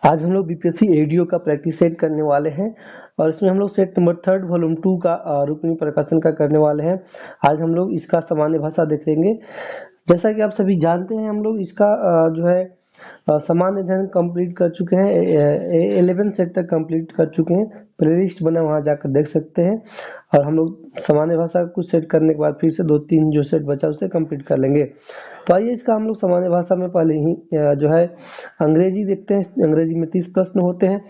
आज हम लोग बीपीएससी एडीओ का प्रैक्टिस सेट करने वाले हैं और इसमें हम लोग सेट नंबर 3 वॉल्यूम 2 का रुक्मिणी प्रकाशन का करने वाले हैं। आज हम लोग इसका सामान्य भाषा देखेंगे। जैसा कि आप सभी जानते हैं, हम लोग इसका जो है सामान्य अध्ययन कंप्लीट कर चुके हैं। 11 सेट तक कंप्लीट कर चुके हैं। प्लेलिस्ट बना वहां जाकर देख सकते हैं। और हम लोग सामान्य भाषा कुछ सेट करने के बाद फिर से 2-3 जो सेट बचा उसे कंप्लीट कर लेंगे। तो आइए इसका हम लोग सामान्य भाषा में पहले ही जो है अंग्रेजी देखते हैं। अंग्रेजी में 30 प्रश्न होते हैं।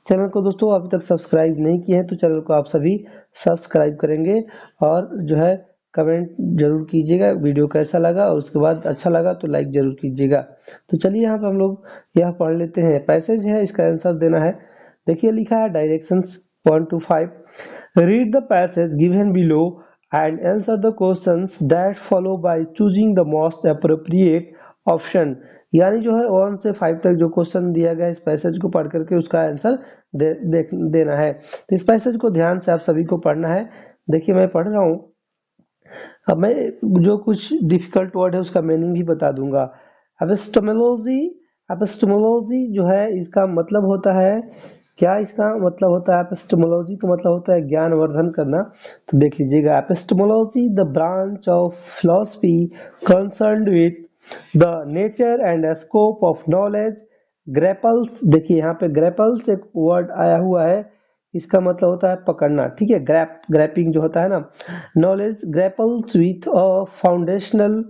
चैनल को दोस्तों अभी तक सब्सक्राइब नहीं किए हैं तो चैनल को आप सभी सब्सक्राइब करेंगे और जो है कमेंट जरूर कीजिएगा वीडियो कैसा लगा, और उसके बाद अच्छा लगा तो लाइक जरूर कीजिएगा। तो चलिए यहाँ पे हम लोग यह पढ़ लेते हैं। पैसेज है, इसका आंसर देना है। देखिए लिखा है directions 1 to 5। Read the passage given below and answer the questions that follow by choosing the most appropriate option। यानी जो है 1 से 5 तक जो क्वेश्चन दिया गया है इस पैसेज को पढ़ करके उसका आंसर देना है। तो इस पैसेज को ध्यान से आप सभी को पढ़ना है। देखिए मैं पढ़ रहा हूँ। अब मैं जो कुछ डिफिकल्ट वर्ड है उसका मीनिंग भी बता दूंगा। एपिस्टेमोलॉजी, एपिस्टेमोलॉजी जो है इसका मतलब होता है, क्या इसका मतलब होता है? एपिस्टेमोलॉजी का मतलब होता है ज्ञान वर्धन करना। तो देख लीजिएगा, epistemology the branch of philosophy concerned with the nature and scope of knowledge grapples. देखिए यहाँ पे ग्रेपल्स एक वर्ड आया हुआ है, इसका मतलब होता है पकड़ना। ठीक है, ग्रैपिंग जो होता है ना, knowledge grapples with a foundational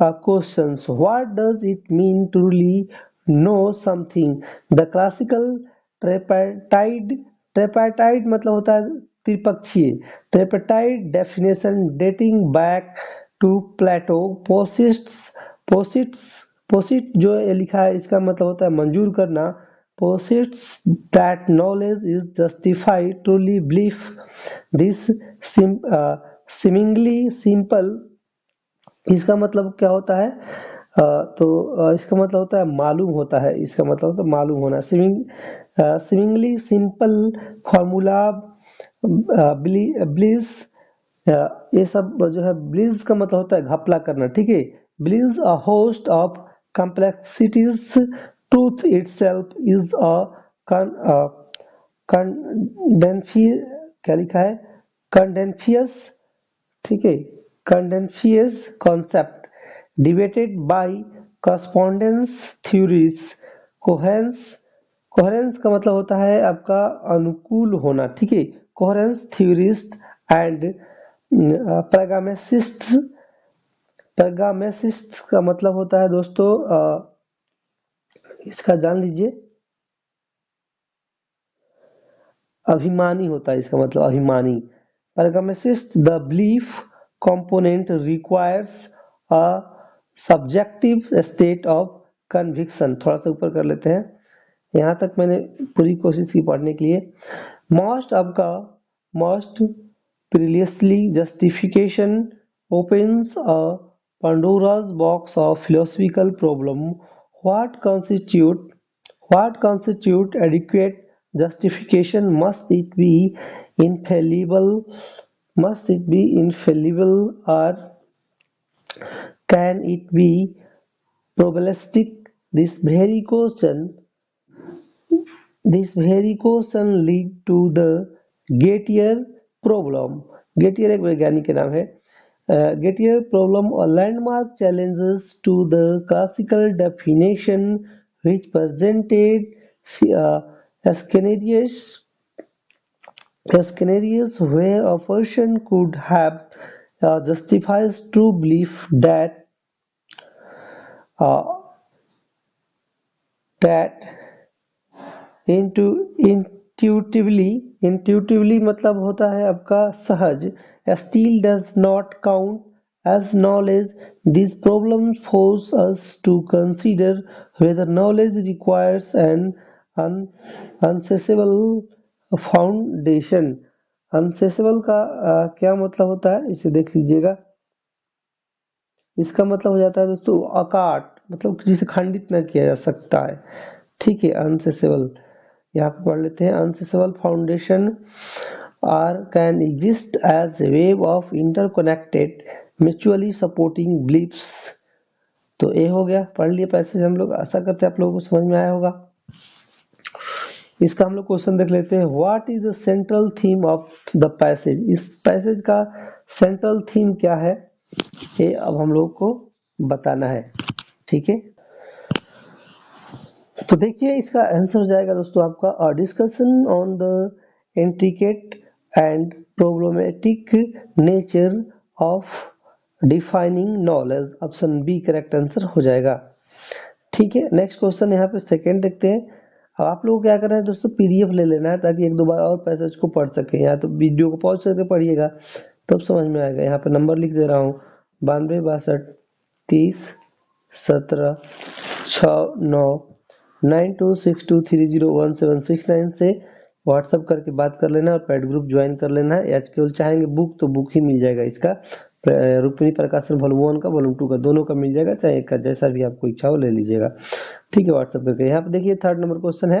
questions. What does it mean to really know something? The classical tripartite मतलब होता है त्रिपक्षीय। Tripartite definition dating back to Plato posit जो ये लिखा है इसका मतलब होता है मंजूर करना। posits that knowledge is justified truly belief this seemingly simple। इसका मतलब क्या होता है? इसका मतलब होता है मालूम होता है। इसका मतलब होता है मालूम होना। seemingly simple फॉर्मूला ब्लिस, ये सब जो है ब्लिस का मतलब होता है घपला करना। ठीक है, bliss a host of complexities, truth itself is a क्या लिखा है? कंडेंशियस। ठीक है, contentious concept debated by correspondence theories. Coherence, coherence का मतलब होता है आपका अनुकूल होना। ठीक है, coherence theorist and pragmatists. Pragmatists का मतलब होता है दोस्तों इसका जान लीजिए, अभिमानी होता है। इसका मतलब अभिमानी। Pragmatist the belief component requires a subjective state of conviction। थोड़ा सा ऊपर कर लेते हैं, यहाँ तक मैंने पूरी कोशिश की पढ़ने के लिए। most आपका most previously justification opens a Pandora's box of philosophical problem। what constitute adequate justification? Must it be infallible? Or can it be probabilistic? This very question lead to the Gettier problem। गेटियर एक वैज्ञानिक के नाम है। Gettier problem a landmark challenges to the classical definition which presented scenarios where a person could have justifies true belief that intuitively मतलब होता है आपका सहज। still does not count as knowledge। These problems force us to consider whether knowledge requires an unsensible foundation. Unassailable का क्या मतलब होता है इसे देख लीजिएगा। इसका मतलब हो जाता है दोस्तों अकाट, मतलब जिसे खंडित न किया जा सकता है। ठीक है, अनसेसेबल यहाँ पे पढ़ लेते हैं। Unassailable foundation or can exist as a wave of interconnected mutually supporting beliefs. तो ये हो गया, पढ़ लिए पैसेज हम लोग। आशा करते हैं आप लोगों को समझ में आया होगा। इसका हम लोग क्वेश्चन देख लेते हैं। What is the central theme of the passage, इस पैसेज का सेंट्रल थीम क्या है, ये अब हम लोग को बताना है। ठीक है, तो देखिए इसका आंसर हो जाएगा दोस्तों आपका discussion on the intricate and problematic nature of defining knowledge, option B correct answer हो जाएगा। ठीक है, नेक्स्ट क्वेश्चन यहाँ पे सेकंड देखते हैं। अब आप लोग क्या करना है दोस्तों, पीडीएफ ले लेना है ताकि एक दो बार और पैसेज को पढ़ सके, या तो वीडियो को पॉज करके पढ़िएगा तब समझ में आएगा। यहाँ पे नंबर लिख दे रहा हूँ 92 62 30 17 6 9 9262301769 से व्हाट्सअप करके बात कर लेना और पेड ग्रुप ज्वाइन कर लेना है। या केवल चाहेंगे बुक तो बुक ही मिल जाएगा, इसका रुक्मिणी प्रकाशन वॉल्यूम 1 का वॉल्यूम 2 का दोनों का मिल जाएगा, चाहे एक का, जैसा भी आपको इच्छा हो ले लीजिएगा। ठीक है, व्हाट्सएप करके। यहाँ पे देखिए थर्ड नंबर क्वेश्चन है,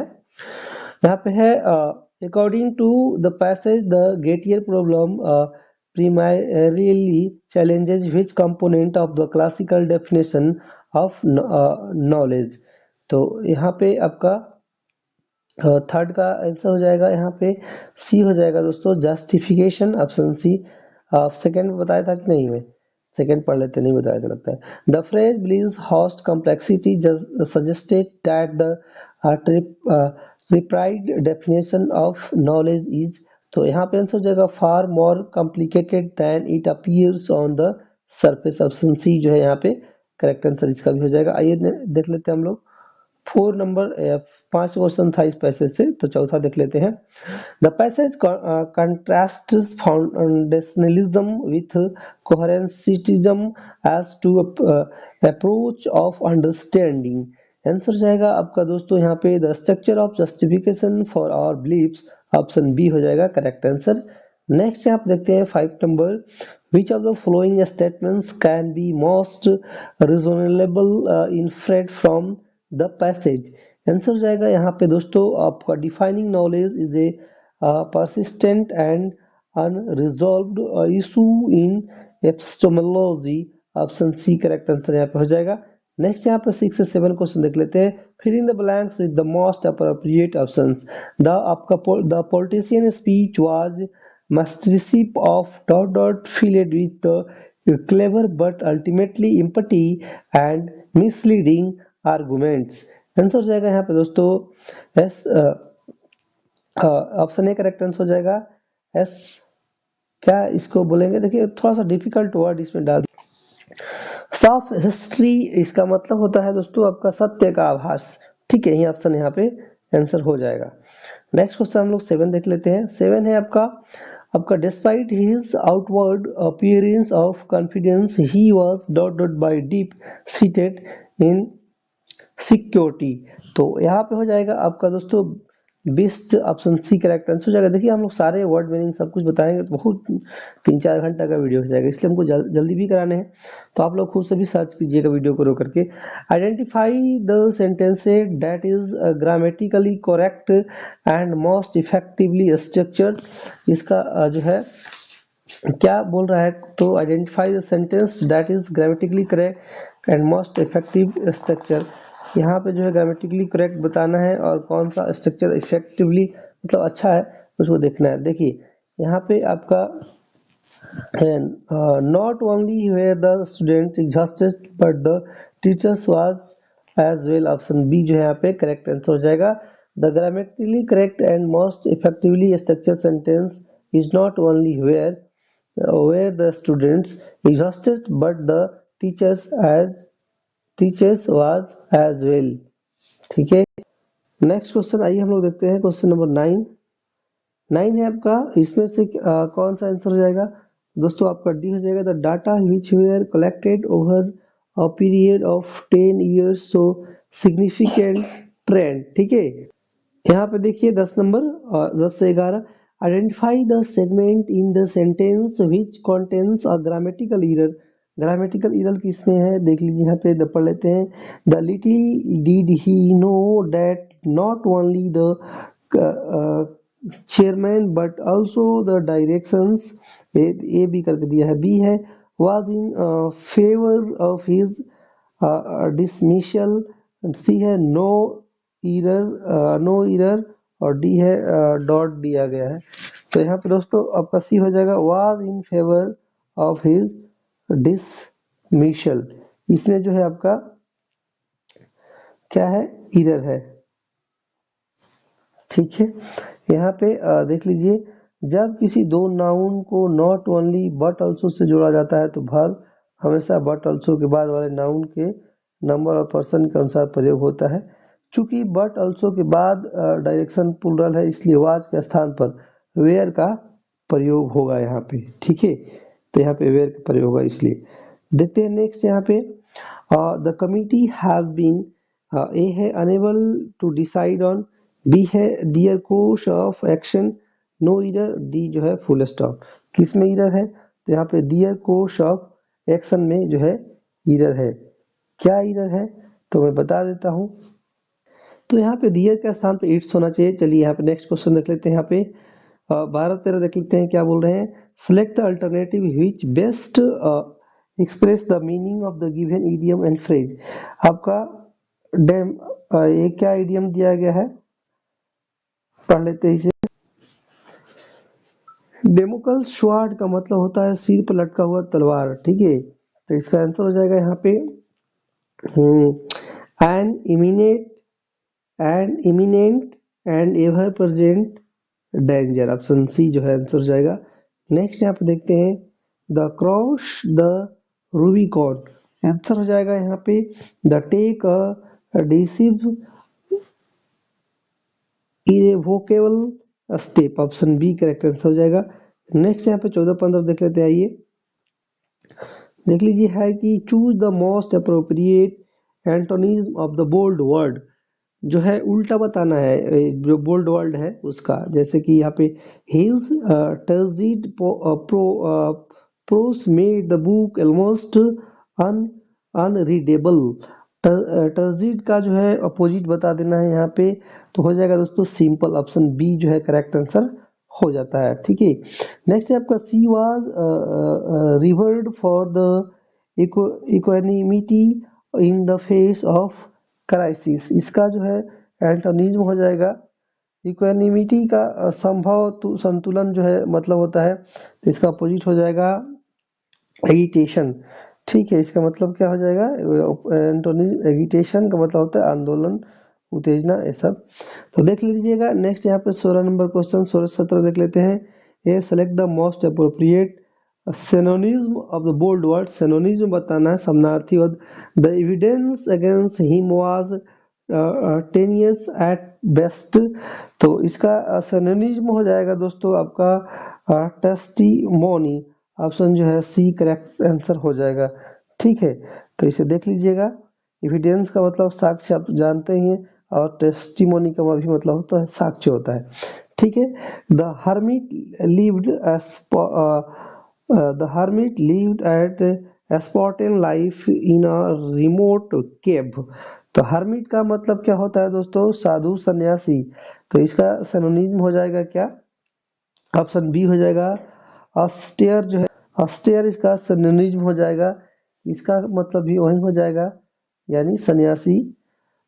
यहाँ पे है according to the passage the Gettier problem primarily challenges which component of the classical definition of knowledge। तो यहाँ पे आपका थर्ड का आंसर हो जाएगा, यहाँ पे सी हो जाएगा दोस्तों, जस्टिफिकेशन, ऑप्शन सी। सेकंड बताया था कि नहीं, मैं सेकंड पढ़ लेते, नहीं बताया था लगता है। The phrase beliefs host complexity suggested that the replied definition of knowledge is, तो यहाँ पे आंसर हो जाएगा far more complicated than it appears on the surface, option C जो है यहाँ पे करेक्ट आंसर इसका भी हो जाएगा। आइए देख लेते हैं हम लोग 4 नंबर, 5 क्वेश्चन था इस पैसेज से, तो चौथा देख लेते हैं। The passage contrasts foundationalism with coherentism as to approach of understanding। Answer जाएगा आपका दोस्तों यहाँ पे the structure of justification for our beliefs, option B हो जाएगा करेक्ट आंसर। नेक्स्ट आप देखते हैं 5 number, which of the following statements can be most reasonable inferred from the passage। Answer जाएगा यहाँ पे दोस्तों आपका defining knowledge is a persistent and unresolved issue in epistemology, option C correct answer यहाँ पे हो जाएगा। नेक्स्ट यहाँ पे 6 से 7 क्वेश्चन देख लेते हैं। Fill in the blanks with the most appropriate options. The आपका the politician speech was mastership of filled with clever but ultimately empty and misleading arguments। Answer हो जाएगा यहाँ पे दोस्तों S, option A correct answer हो जाएगा S. क्या इसको बोलेंगे, देखिए थोड़ा सा डिफिकल्ट वर्ड इसमें डाल, सॉफ हिस्ट्री, इसका मतलब होता है दोस्तों आपका सत्य का आभास। ठीक है, ये ऑप्शन यहाँ पे आंसर हो जाएगा। नेक्स्ट क्वेश्चन हम लोग 7 देख लेते हैं। 7 है आपका despite his outward appearance of confidence he was by deep seated insecurity. तो यहाँ पे हो जाएगा आपका दोस्तों best, option C correct answer हो जाएगा। देखिए हम लोग सारे वर्ड मीनिंग सब कुछ बताएंगे तो बहुत 3-4 घंटा का वीडियो हो जाएगा, इसलिए हमको जल्दी भी कराने हैं, तो आप लोग खुद से भी सर्च कीजिएगा वीडियो को रोक करके। Identify the sentences that is grammatically correct and most effectively structured. इसका जो है क्या बोल रहा है, तो identify the sentence that is grammatically correct and most effective structure. यहाँ पे जो है ग्रामेटिकली करेक्ट बताना है और कौन सा स्ट्रक्चर इफेक्टिवली मतलब अच्छा है उसको देखना है। देखिए यहाँ पे आपका not only were the student exhausted but the teachers was as well, option B जो है यहाँ पे करेक्ट आंसर हो जाएगा। The grammatically correct and most effectively structure sentence is not only where the students exhausted but the teachers was as well। ठीक है, next question आइए हम लोग देखते हैं क्वेश्चन नंबर 9 है आपका, इसमें से कौन सा आंसर हो जाएगा दोस्तों, आपका डी हो जाएगा। The data which were collected over a period of 10 years so significant trend। ठीक है, यहाँ पे देखिए 10 नंबर, 10 से 11, identify the segment in the sentence which contains a grammatical error. Grammatical error किसमें है देख लीजिए, यहाँ पे पढ़ लेते हैं। The little did he know that not only the chairman but also the directions, A B करके दिया है, बी है, was in favour of his dismissal, C है नो error और डी है डॉट दिया गया है। तो यहाँ पे दोस्तों आपका सी हो जाएगा was in favour of his dismissal. इसमें जो है आपका क्या है, इरर है। ठीक है, यहाँ पे देख लीजिए, जब किसी दो नाउन को not only but also say जोड़ा जाता है तो वर्ब हमेशा बट ऑल्सो के बाद वाले नाउन के नंबर और पर्सन के अनुसार प्रयोग होता है। चूंकि बट ऑल्सो के बाद डायरेक्शन प्लूरल है, इसलिए वाज के स्थान पर वेयर का प्रयोग होगा यहाँ पे। ठीक है, तो यहाँ पे वेयर का प्रयोग होगा, इसलिए देखते हैं नेक्स्ट। यहाँ पे the committee has been, A है unable to decide on, B है their course of action, no error, D जो है फुल स्टॉप। किस में इरर है, तो यहाँ पे दियर कोर्स ऑफ एक्शन में जो है इरर है। क्या इरर है, तो मैं बता देता हूँ। तो यहाँ पे दियर के स्थान पे इट्स होना चाहिए। चलिए यहाँ पे नेक्स्ट क्वेश्चन देख लेते हैं। यहाँ पे 12-13 देख लेते हैं, क्या बोल रहे हैं। Select the alternative which best express the meaning of the given idiom and phrase. आपका ये क्या इडियम दिया गया है, पढ़ लेते हैं इसे। डेमोकल स्वॉर्ड का मतलब होता है सिर पर लटका हुआ तलवार। ठीक है, तो इसका आंसर हो जाएगा यहाँ पे an imminent and ever present danger. Option C जो है आंसर हो जाएगा। नेक्स्ट यहाँ पे देखते हैं, the cross the Rubicon, answer हो जाएगा यहाँ पे the take a decisive irrevocable step. Option B correct answer हो जाएगा। नेक्स्ट यहाँ पे 14-15 देख लेते हैं। आइए देख लीजिए, है कि choose the most appropriate antonyms of the bold word. जो है उल्टा बताना है जो बोल्ड वर्ड है उसका। जैसे कि यहाँ पे his turgid pros made the book almost unreadable. Turgid का जो है अपोजिट बता देना है यहाँ पे, तो हो जाएगा दोस्तों सिंपल। ऑप्शन बी जो है करेक्ट आंसर हो जाता है। ठीक है, नेक्स्ट है आपका she was revered for the equanimity in the face of crisis. इसका जो है एंटोनिज्म हो जाएगा इक्वानिमिटी का संभव संतुलन जो है मतलब होता है, तो इसका अपोजिट हो जाएगा एगिटेशन। ठीक है, इसका मतलब क्या हो जाएगा, एंटोनिज्म एगिटेशन का मतलब होता है आंदोलन, उत्तेजना, ये सब। तो देख लीजिएगा नेक्स्ट यहाँ पे 16 नंबर क्वेश्चन। 16-17 देख लेते हैं। A select the most appropriate synonyms of the bold word. Synonyms बताना है, समानार्थी। The evidence against him was tenuous at best. तो इसका सिनोनिज्म हो जाएगा दोस्तों आपका टेस्टिमोनी। ऑप्शन जो है सी करेक्ट आंसर हो जाएगा। ठीक है, तो इसे देख लीजिएगा। एविडेंस का मतलब साक्ष्य आप जानते ही हैं, और टेस्टिमोनी का भी मतलब होता है साक्ष्य होता है। ठीक है, the hermit lived at spartan life in a remote cave. तो हर्मिट का मतलब क्या होता है दोस्तों, साधु सन्यासी। तो इसका सिनोनिम हो जाएगा क्या, ऑप्शन बी हो जाएगा ऑस्टेयर। जो है ऑस्टेयर इसका सिनोनिम हो जाएगा। इसका मतलब भी वही हो जाएगा, यानी सन्यासी,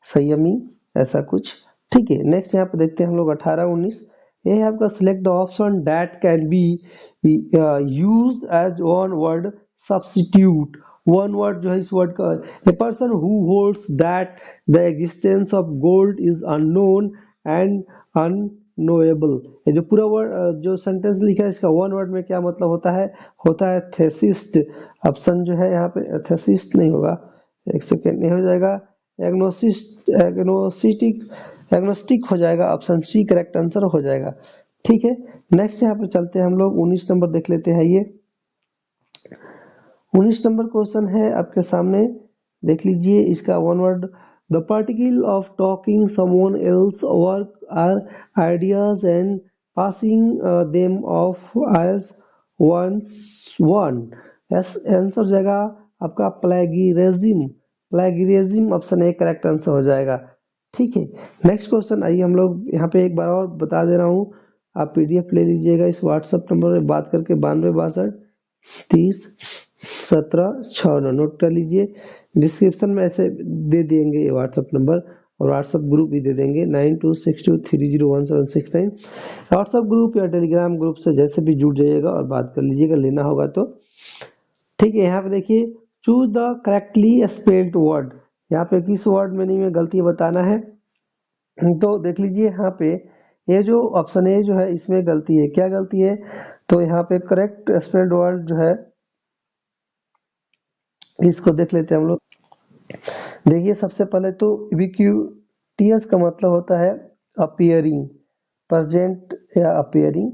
संयमी, ऐसा कुछ। ठीक है, नेक्स्ट यहाँ पे देखते हैं हम लोग 18-19। ये है आपका select the option that can be use as one word substitute. One word जो है इस वर्ड का, a person who holds that the existence of gold is unknown and unknowable. ये जो पूरा वर्ड जो सेंटेंस लिखा है, इसका वन वर्ड में क्या मतलब होता है थेसिस्ट। ऑप्शन जो है यहाँ पे थेसिस्ट नहीं होगा, एक सेकेंड, नहीं हो जाएगा एग्नोस्टिक हो जाएगा। ऑप्शन सी करेक्ट आंसर हो जाएगा। ठीक है, नेक्स्ट यहाँ पे चलते हैं हम लोग 19 नंबर देख लेते हैं। ये 19 नंबर क्वेश्चन है आपके सामने, देख लीजिए। इसका one word, the particle of talking someone else work or ideas and passing them off as one. Answer जाएगा आपका plagiarism. Option A correct answer हो जाएगा। ठीक है, नेक्स्ट क्वेश्चन। आइए हम लोग यहाँ पे एक बार और बता दे रहा हूँ, आप पीडीएफ ले लीजिएगा इस व्हाट्सएप नंबर पे बात करके 9262301769 नोट कर लीजिए। डिस्क्रिप्शन में ऐसे दे देंगे ये व्हाट्सएप नंबर, और व्हाट्सएप ग्रुप भी दे देंगे 9262301769। व्हाट्सएप ग्रुप या टेलीग्राम ग्रुप से जैसे भी जुड़ जाइएगा और बात कर लीजिएगा, लेना होगा तो ठीक है। यहाँ पे देखिए choose the correctly spelled word, यहाँ पे किस वर्ड मीनिंग में गलती बताना है। तो देख लीजिए यहाँ पे ये जो ऑप्शन ए जो है इसमें गलती है, क्या गलती है, तो यहाँ पे करेक्ट स्पेल्ड वर्ड जो है इसको देख लेते हैं हम लोग। देखिए सबसे पहले तो यूबिक्यूटियस का मतलब होता है अपीयरिंग, प्रेजेंट या अपीयरिंग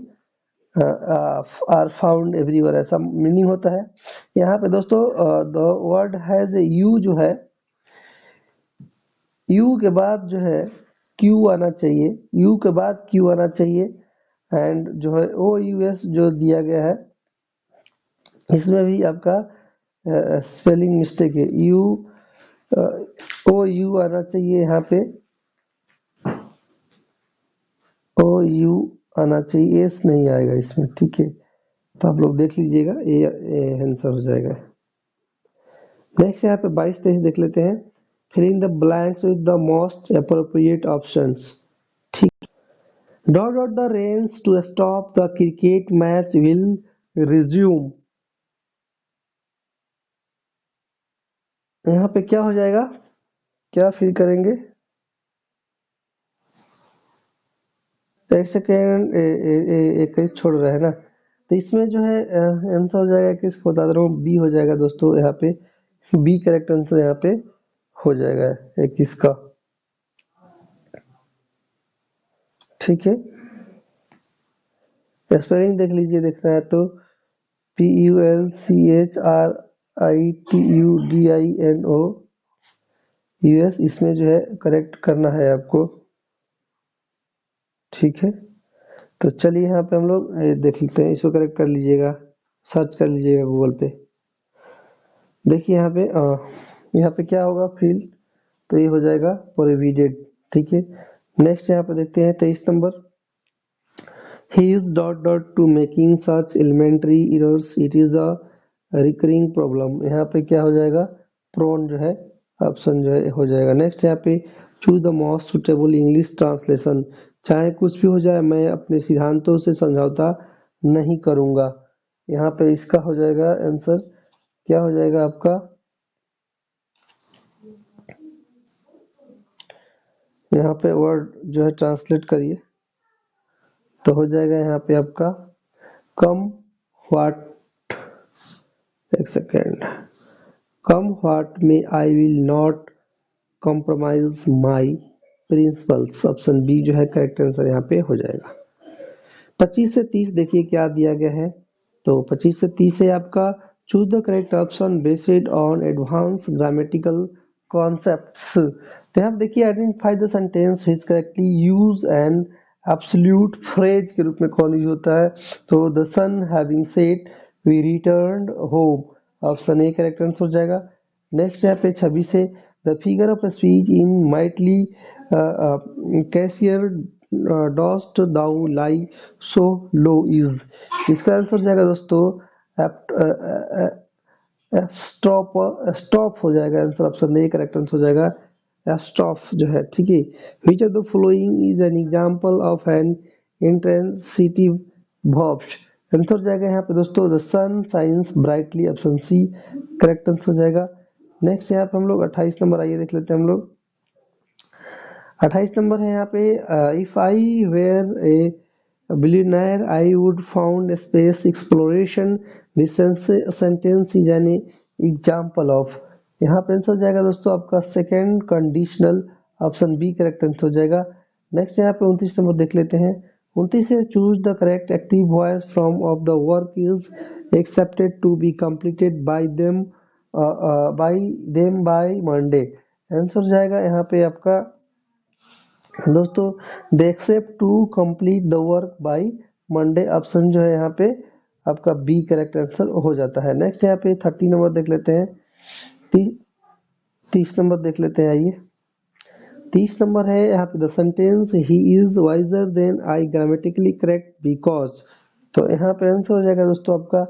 आर फाउंड एवरीवेयर, ऐसा मीनिंग होता है। यहाँ पे दोस्तों द वर्ड हैज यू जो है, यू के बाद जो है क्यू आना चाहिए, यू के बाद क्यू आना चाहिए। एंड जो है ओ यू एस जो दिया गया है इसमें भी आपका स्पेलिंग मिस्टेक है, यू ओ यू आना चाहिए, यहाँ पे ओ यू आना चाहिए, एस नहीं आएगा इसमें, ठीक है। तो आप लोग देख लीजिएगा, ये आंसर हो जाएगा। नेक्स्ट यहाँ पे 22-23 देख लेते हैं। Filling the blanks with the most appropriate options, ठीक। Dot dot the rains to stop the cricket match will resume, यहाँ पे क्या हो जाएगा, क्या फिल करेंगे, एक सेकेंड, एक छोड़ रहा है ना, तो इसमें जो है आंसर हो जाएगा, किसको बता दे रहा हूँ, बी हो जाएगा दोस्तों। यहाँ पे बी करेक्ट आंसर यहाँ पे हो जाएगा 21 का, ठीक है। स्पेलिंग देख लीजिए, देखना है तो PULCHRITUDINOUS, इसमें जो है करेक्ट करना है आपको, ठीक है। तो चलिए यहाँ पे हम लोग देख लेते हैं, इसको करेक्ट कर लीजिएगा, सर्च कर लीजिएगा गूगल पे। देखिए यहाँ पे क्या होगा फिल, तो ये हो जाएगा प्रोहिबिटेड, ठीक है। नेक्स्ट यहाँ पे देखते हैं 23 number. He is dot dot to making such elementary errors, it is a recurring problem, यहाँ पे क्या हो जाएगा, प्रोन जो है ऑप्शन जो है हो जाएगा। नेक्स्ट यहाँ पे choose the most suitable English translation, चाहे कुछ भी हो जाए मैं अपने सिद्धांतों से समझौता नहीं करूंगा, यहाँ पे इसका हो जाएगा आंसर, क्या हो जाएगा आपका, यहाँ पे वर्ड जो है ट्रांसलेट करिए, तो हो जाएगा यहाँ पे आपका कम व्हाट, एक second, come what may I will not compromise my principles, option B जो है करेक्ट आंसर यहाँ पे हो जाएगा। 25 से 30 देखिए क्या दिया गया है, तो 25 से 30 है आपका choose the correct option based on advance grammatical concepts. तो यहाँ देखिए identify the sentence which correctly use an absolute phrase के रूप में कौन यूज होता है, तो the son having said we returned home, option A correct answer हो जाएगा। नेक्स्ट यहाँ पे 26 है the figure of speech in mightily Caesar dost thou lie so low is, इसका आंसर हो जाएगा दोस्तों स्टॉप, स्टॉप हो जाएगा answer, option A correct answer हो जाएगा स्टॉप जो है, ठीक है। Which of the following is an example of an intransitive verb, answer हो जाएगा यहाँ पे दोस्तों the sun shines brightly, option C correct answer हो जाएगा। नेक्स्ट यहाँ पे हम लोग 28 नंबर आइए देख लेते हैं हम लोग। 28 नंबर है यहाँ पे if I were a billionaire I would found space exploration, this sentence is an example of, यहाँ पे आंसर हो जाएगा दोस्तों आपका second conditional, option B correct answer हो जाएगा। नेक्स्ट यहाँ पे 29 नंबर देख लेते हैं। 29 से choose the correct active voice form of the work is expected to be completed by them by Monday, answer हो जाएगा यहाँ पे आपका दोस्तों they expect to complete the work by Monday, option जो है यहाँ पे आपका बी करेक्ट आंसर हो जाता है। नेक्स्ट यहाँ पे 30 नंबर देख लेते हैं, 30 नंबर देख लेते हैं आइए। 30 नंबर है यहाँ पे the sentence he is wiser than I grammatically correct because, तो यहाँ पे आंसर हो जाएगा दोस्तों आपका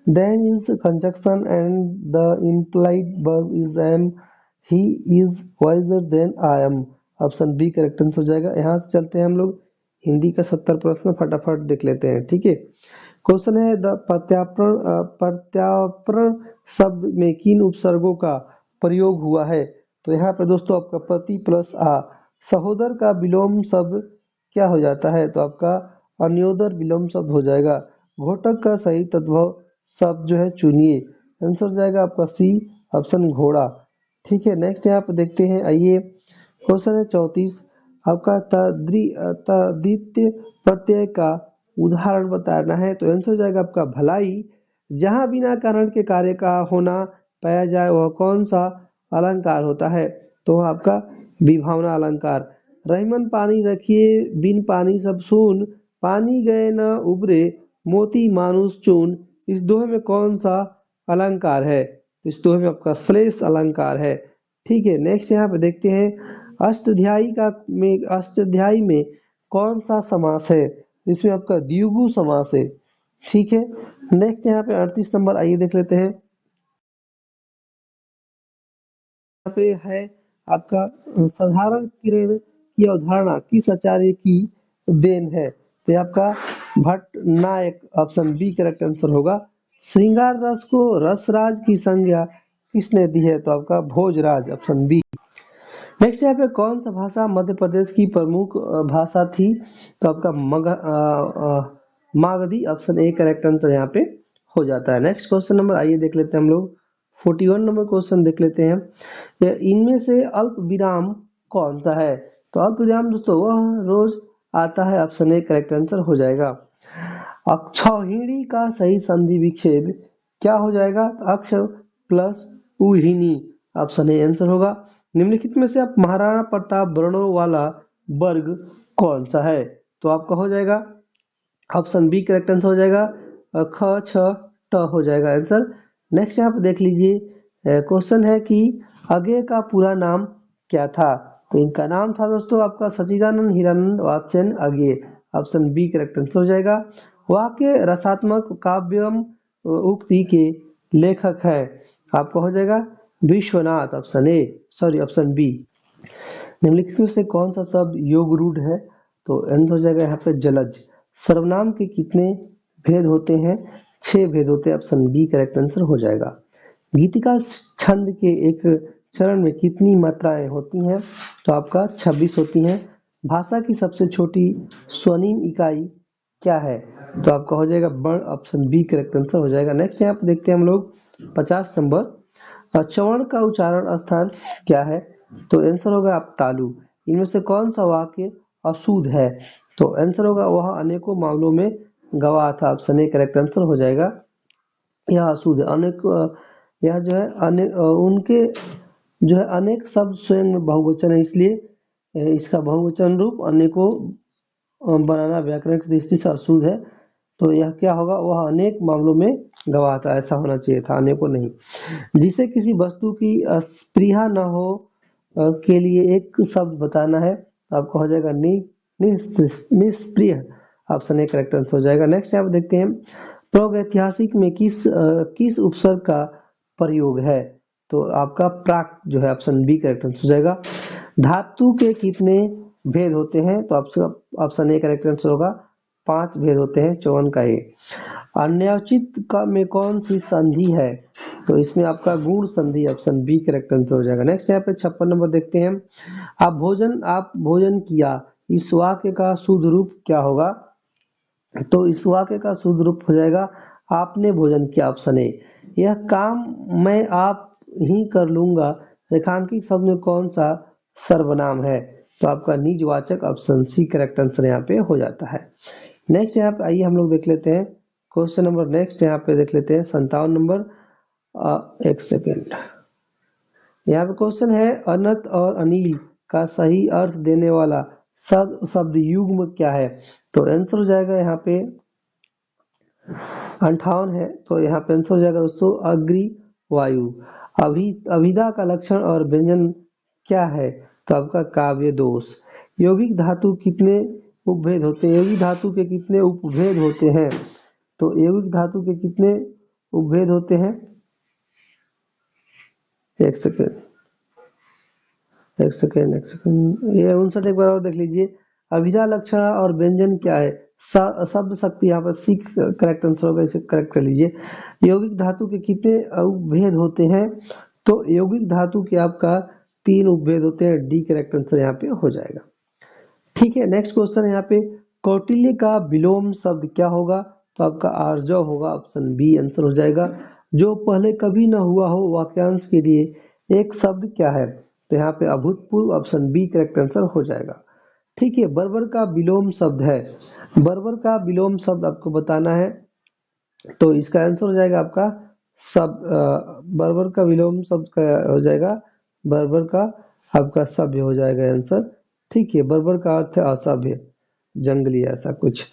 than is conjunction and the implied verb is am, he is wiser than I am, option B correct answer हो जाएगा। यहाँ से चलते हैं हम लोग हिंदी का 70 प्रश्न फटाफट देख लेते हैं, ठीक है। क्वेश्चन है द प्रत्यापर्ण शब्द में किन उपसर्गों का प्रयोग हुआ है। तो यहाँ पे दोस्तों आपका प्रति प्लस आ, सहोदर का विलोम शब्द क्या हो जाता है, तो आपका अन्योदर विलोम शब्द हो जाएगा। घोटक का सही तद्भव शब्द जो है चुनिए, आंसर हो जाएगा आपका सी ऑप्शन घोड़ा, ठीक है। नेक्स्ट यहाँ पे देखते हैं, आइए क्वेश्चन है 34, आपका तद्धित प्रत्यय का उदाहरण बताना है। तो आंसर हो जाएगा आपका भलाई। जहां बिना कारण के कार्य का होना पाया जाए वह कौन सा अलंकार होता है, तो आपका विभावना अलंकार। रहीमन पानी रखिए बिन पानी सब सून, पानी गए न उबरे मोती मानुष चून, इस दोहे में कौन सा अलंकार है, इस दोहे में आपका श्लेष अलंकार है, ठीक है। नेक्स्ट यहाँ पे देखते हैं अष्टाध्यायी में कौन सा समास है, इसमें आपका द्विगु समास है, ठीक है। नेक्स्ट यहाँ पे 38 नंबर, आइए देख लेते हैं। यहाँ पे है आपका साधारण किरण की अवधारणा किस आचार्य की देन है, तो ये आपका भट्ट नायक, ऑप्शन बी करेक्ट आंसर होगा। श्रृंगार रस को रसराज की संज्ञा किसने दी है, तो आपका भोजराज, ऑप्शन बी। नेक्स्ट यहाँ पे कौन सा भाषा मध्य प्रदेश की प्रमुख भाषा थी, तो आपका Magadhi, option A correct answer यहाँ पे हो जाता है। नेक्स्ट क्वेश्चन नंबर, आइए देख लेते हैं हम लोग 41 नंबर क्वेश्चन देख लेते हैं। इनमें से अल्प विराम कौन सा है, तो अल्प विराम दोस्तों वह रोज आता है, ऑप्शन ए करेक्ट आंसर हो जाएगा। अक्षौहिणी का सही संधि विच्छेद क्या हो जाएगा, अक्ष प्लस उहिणी, ऑप्शन ए आंसर होगा। निम्नलिखित में से आप महाराणा प्रताप वर्णों वाला वर्ग कौन सा है, तो आपका हो जाएगा ऑप्शन बी करेक्ट आंसर हो जाएगा, ख छ ट हो जाएगा आंसर। नेक्स्ट यहाँ पे देख लीजिए, क्वेश्चन है कि अज्ञेय का पूरा नाम क्या था, तो इनका नाम था दोस्तों आपका सच्चिदानंद हिरानंद वात्स्ययन अज्ञेय, ऑप्शन बी करेक्ट आंसर हो जाएगा। वाक्य रसात्मक काव्यम उक्ति के लेखक है, आपका हो जाएगा Vishwanath, option A, sorry option B. निम्नलिखित में से कौन सा शब्द योग रूढ़ है, तो आंसर हो जाएगा यहाँ पे जलज। सर्वनाम के कितने भेद होते हैं, 6 भेद होते हैं, ऑप्शन बी करेक्ट आंसर हो जाएगा। गीतिका छंद के एक चरण में कितनी मात्राएं होती हैं, तो आपका 26 होती हैं। भाषा की सबसे छोटी स्वनिम इकाई क्या है, तो आपका हो जाएगा वर्ण, ऑप्शन बी करेक्ट आंसर हो जाएगा। नेक्स्ट यहाँ पे देखते हैं हम लोग 50 नंबर, चवण का उच्चारण स्थान क्या है, तो आंसर होगा आप तालु। इनमें से कौन सा वाक्य अशुद्ध है, तो आंसर होगा वह अनेकों मामलों में गवाह था, ऑप्शन ए करेक्ट आंसर हो जाएगा। यह अशुद्ध अनेक, यह जो है अनेक उनके जो है अनेक शब्द स्वयं में बहुवचन है, इसलिए इसका बहुवचन रूप अनेकों बनाना व्याकरण की दृष्टि से अशुद्ध है, तो यह क्या होगा, वह अनेक मामलों में गवाह था, ऐसा होना चाहिए था, अनेकों नहीं। जिसे किसी वस्तु की स्पृहा न हो के लिए एक शब्द बताना है, आपको हो जाएगा निष्प्रिय, ऑप्शन ए करेक्ट आंसर हो जाएगा। नेक्स्ट यहाँ पे देखते हैं प्रागैतिहासिक में किस उपसर्ग का प्रयोग है, तो आपका प्राक जो है, ऑप्शन बी करेक्ट आंसर हो जाएगा। धातु के कितने भेद होते हैं, तो ऑप्शन ए करेक्ट आंसर होगा, 5 भेद होते हैं, 54 का ए। अन्योचित का में कौन सी संधि है, तो इसमें आपका गुण संधि, ऑप्शन बी करेक्ट आंसर हो जाएगा। नेक्स्ट यहाँ पे 56 नंबर देखते हैं, आप भोजन किया, इस वाक्य का शुद्ध रूप क्या होगा, तो इस वाक्य का शुद्ध रूप हो जाएगा आपने भोजन किया, ऑप्शन ए। यह काम मैं आप ही कर लूंगा, रेखांकित शब्द में कौन सा सर्वनाम है, तो आपका निजवाचक, ऑप्शन सी करेक्ट आंसर यहाँ पे हो जाता है। नेक्स्ट यहाँ पे आइए हम लोग देख लेते हैं क्वेश्चन नंबर, नेक्स्ट यहाँ पे देख लेते हैं 57 नंबर, एक सेकेंड। यहाँ पे क्वेश्चन है अनंत और अनिल का सही अर्थ देने वाला शब्द युग्म क्या है, तो आंसर हो जाएगा यहाँ पे 58 है, तो यहाँ पे आंसर हो जाएगा दोस्तों अग्नि वायु। अभिधा का लक्षण और व्यंजन क्या है, तो आपका काव्य दोष। यौगिक धातु कितने उपभेद होते हैं, यौगिक धातु के कितने उपभेद होते हैं, तो यौगिक धातु के कितने उपभेद होते हैं, एक सेकेंड, एक सेकंड, ये 59 एक बार और देख लीजिए। अभिधा लक्षण और व्यंजन क्या है? शब्द शक्ति, यहाँ पर सी करेक्ट आंसर होगा, इसे करेक्ट कर लीजिए। यौगिक धातु के कितने उपभेद होते हैं? तो यौगिक धातु के आपका 3 उपभेद होते हैं, डी करेक्ट आंसर यहाँ पे हो जाएगा। ठीक है, नेक्स्ट क्वेश्चन है यहाँ पे, कौटिल्य का विलोम शब्द क्या होगा? तो आपका आर्जव होगा, ऑप्शन बी आंसर हो जाएगा। जो पहले कभी न हुआ हो वाक्यांश के लिए एक शब्द क्या है? तो यहाँ पे अभूतपूर्व, ऑप्शन बी करेक्ट आंसर हो जाएगा। ठीक है, बर्बर का विलोम शब्द है, बर्बर का विलोम शब्द आपको बताना है, तो इसका आंसर हो जाएगा आपका सब, बर्बर का विलोम शब्द का हो जाएगा, बर्बर का आपका सभ्य हो जाएगा आंसर। ठीक है, बर्बर का अर्थ है असभ्य, जंगली, ऐसा कुछ।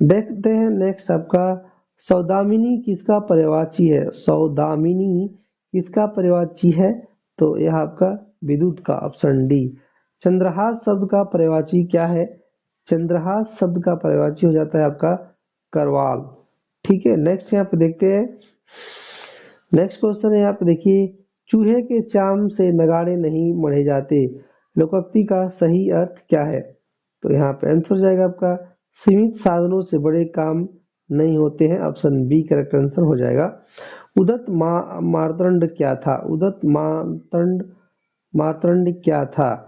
देखते हैं नेक्स्ट आपका, सौदामिनी किसका पर्यायवाची है? सौदामिनी किसका पर्यायवाची है? तो यह आपका विद्युत का, ऑप्शन डी। चंद्रहास शब्द का पर्यायवाची क्या है? चंद्रहास शब्द का पर्यायवाची हो जाता है आपका करवाल। ठीक है, नेक्स्ट यहाँ पे देखते हैं, नेक्स्ट क्वेश्चन है यहाँ पे देखिए, चूहे के चाम से नगाड़े नहीं मढ़े जाते, लोकोक्ति का सही अर्थ क्या है? तो यहाँ पे आंसर हो जाएगा आपका सीमित साधनों से बड़े काम नहीं होते हैं, ऑप्शन बी करेक्ट आंसर हो जाएगा। उदत मार्तंड क्या था? उदत मार्तंड क्या था?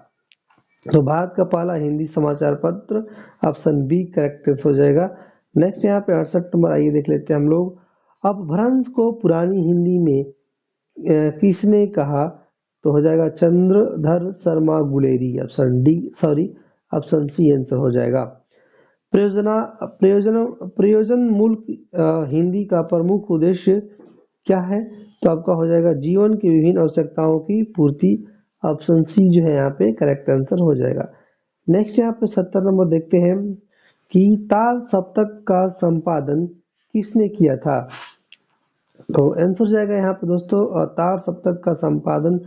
तो भारत का पहला हिंदी समाचार पत्र, ऑप्शन बी करेक्ट आंसर हो जाएगा। नेक्स्ट यहाँ पे 68 नंबर, आइए देख लेते हैं हम लोग। अपभ्रंश को पुरानी हिंदी में किसने कहा? तो हो जाएगा Chandradhar Sharma Guleri, option D, sorry option C answer हो जाएगा। प्रयोजन मूल हिंदी का प्रमुख उद्देश्य क्या है? तो आपका हो जाएगा जीवन की विभिन्न आवश्यकताओं की पूर्ति, ऑप्शन सी जो है यहाँ पे करेक्ट आंसर हो जाएगा। नेक्स्ट यहाँ पे 70 नंबर देखते हैं कि ताल सप्तक का संपादन किसने किया था? तो आंसर हो जाएगा यहाँ पे दोस्तों, तार सप्तक का संपादन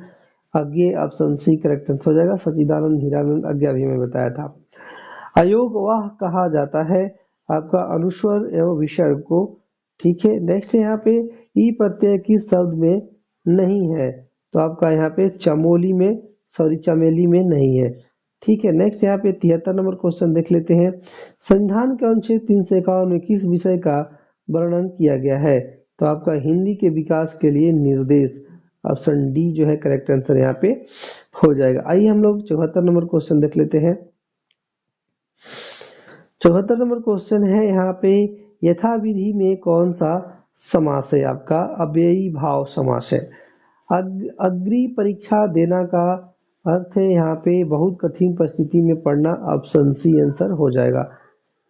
Agyeya, option C correct answer हो जाएगा। सचिदानंद हीरानंद अज्ञे अभी मैं बताया था। अयोग वह कहा जाता है आपका अनुस्वर एवं विसर्ग को। ठीक है, नेक्स्ट यहाँ पे ई प्रत्यय किस शब्द में नहीं है? तो आपका यहाँ पे चमोली में, सॉरी चमेली में नहीं है। ठीक है, नेक्स्ट यहाँ पे 73 नंबर क्वेश्चन देख लेते हैं। संविधान के अनुच्छेद 351 में किस विषय का वर्णन किया गया है? तो आपका हिंदी के विकास के लिए निर्देश, ऑप्शन डी जो है करेक्ट आंसर यहाँ पे हो जाएगा। आइए हम लोग 74 नंबर क्वेश्चन देख लेते हैं। 74 नंबर क्वेश्चन है यहाँ पे, यथाविधि में कौन सा समास है? आपका अव्ययी भाव समास है। अग्नि परीक्षा देना का अर्थ है यहाँ पे बहुत कठिन परिस्थिति में पढ़ना, ऑप्शन सी आंसर हो जाएगा।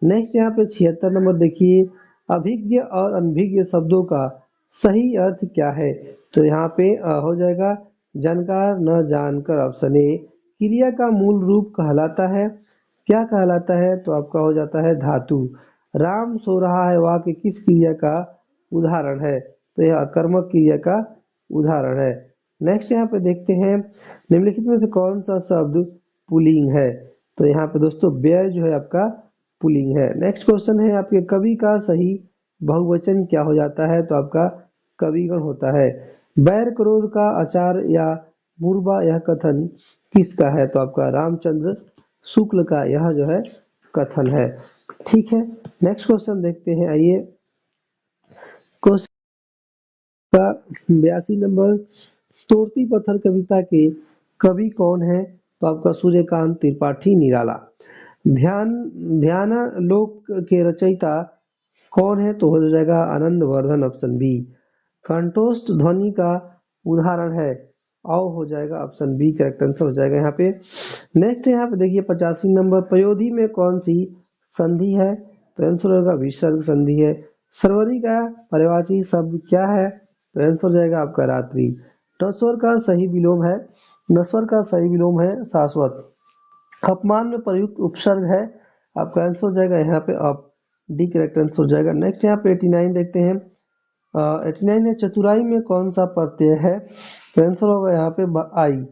नेक्स्ट यहाँ पे 76 नंबर देखिए, अभिज्ञ और अनभिज्ञ शब्दों का सही अर्थ क्या है? तो यहाँ पे हो जाएगा जानकार न जानकर, ऑप्शन ए। क्रिया का मूल रूप कहलाता है, क्या कहलाता है? तो आपका हो जाता है धातु। राम सो रहा है वाक्य किस क्रिया का उदाहरण है? तो यह अकर्मक क्रिया का उदाहरण है। नेक्स्ट यहाँ पे देखते हैं, निम्नलिखित में से कौन सा शब्द पुल्लिंग है? तो यहाँ पे दोस्तों व्यय जो है आपका पुल्लिंग है। नेक्स्ट क्वेश्चन है आपके, कवि का सही बहुवचन क्या हो जाता है? तो आपका कविगण होता है। बैर क्रोध का आचार या मुरबा यह कथन किसका है? तो आपका रामचंद्र शुक्ल का यह जो है कथन है। ठीक है, नेक्स्ट क्वेश्चन देखते हैं, आइए। क्वेश्चन का 82 नंबर, तोड़ती पत्थर कविता के कवि कौन है? तो आपका सूर्यकांत त्रिपाठी निराला। ध्यानालोक के रचयिता कौन है? तो हो जाएगा आनंद वर्धन, ऑप्शन बी। कंठोष्ठ ध्वनि का उदाहरण है, औ हो जाएगा, ऑप्शन बी करेक्ट आंसर हो जाएगा यहाँ पे। नेक्स्ट यहाँ पे देखिए 85 नंबर, पयोधी में कौन सी संधि है? तो आंसर होगा विसर्ग संधि है। सरवरी का पर्यायवाची शब्द क्या है? तो आंसर हो जाएगा आपका रात्रि। नस्वर का सही विलोम है, नस्वर का सही विलोम है शाश्वत। अपमान में प्रयुक्त उपसर्ग है, आपका आंसर हो जाएगा यहाँ पे अप, डी करेक्ट आंसर हो जाएगा। नेक्स्ट यहाँ पे 89 देखते हैं। 89 है, चतुराई में कौन सा प्रत्यय है? तो आंसर होगा यहाँ पे आई।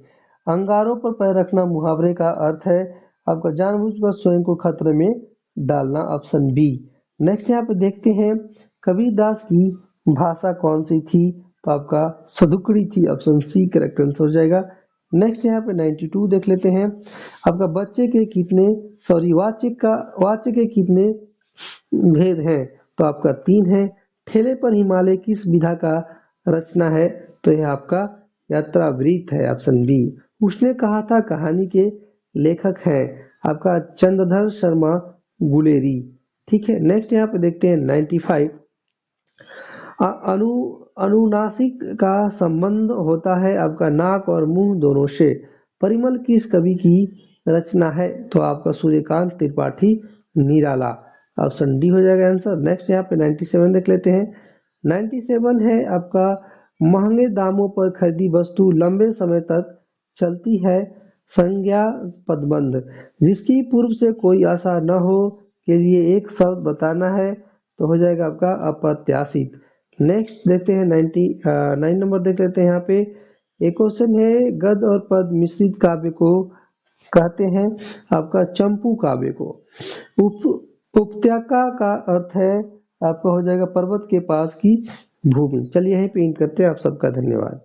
अंगारों पर पैर रखना मुहावरे का अर्थ है, आपका जानबूझकर स्वयं को खतरे में डालना, ऑप्शन बी। नेक्स्ट यहाँ पे देखते हैं, कबीरदास की भाषा कौन सी थी? तो आपका सदुकड़ी थी, ऑप्शन सी करेक्ट आंसर हो जाएगा। नेक्स्ट यहाँ पे 92 देख लेते हैं। आपका बच्चे के कितने वाच्य के कितने भेद हैं? तो आपका 3 है। ठेले पर हिमालय किस विधा का रचना है? तो यह आपका यात्रावृत्त है, ऑप्शन बी। उसने कहा था कहानी के लेखक हैं आपका चंद्रधर शर्मा गुलेरी। ठीक है, नेक्स्ट यहाँ पे देखते हैं 95। अनु अनुनासिक का संबंध होता है आपका नाक और मुंह दोनों से। परिमल किस कवि की रचना है? तो आपका सूर्यकांत त्रिपाठी निराला, ऑप्शन डी हो जाएगा आंसर। नेक्स्ट यहाँ पे 97 देख लेते हैं। 97 है आपका महंगे दामों पर खरीदी वस्तु लंबे समय तक चलती है संज्ञा पदबंध, जिसकी पूर्व से कोई आशा न हो के लिए एक शब्द बताना है, तो हो जाएगा आपका अप्रत्याशित। नेक्स्ट देखते हैं 99 नंबर देख लेते हैं। यहाँ पे एक क्वेश्चन है, गद्य और पद मिश्रित काव्य को कहते हैं आपका चंपू काव्य को। उपत्यका का अर्थ है आपका हो जाएगा पर्वत के पास की भूमि। चलिए यहीं पे एंड करते हैं। आप सबका धन्यवाद।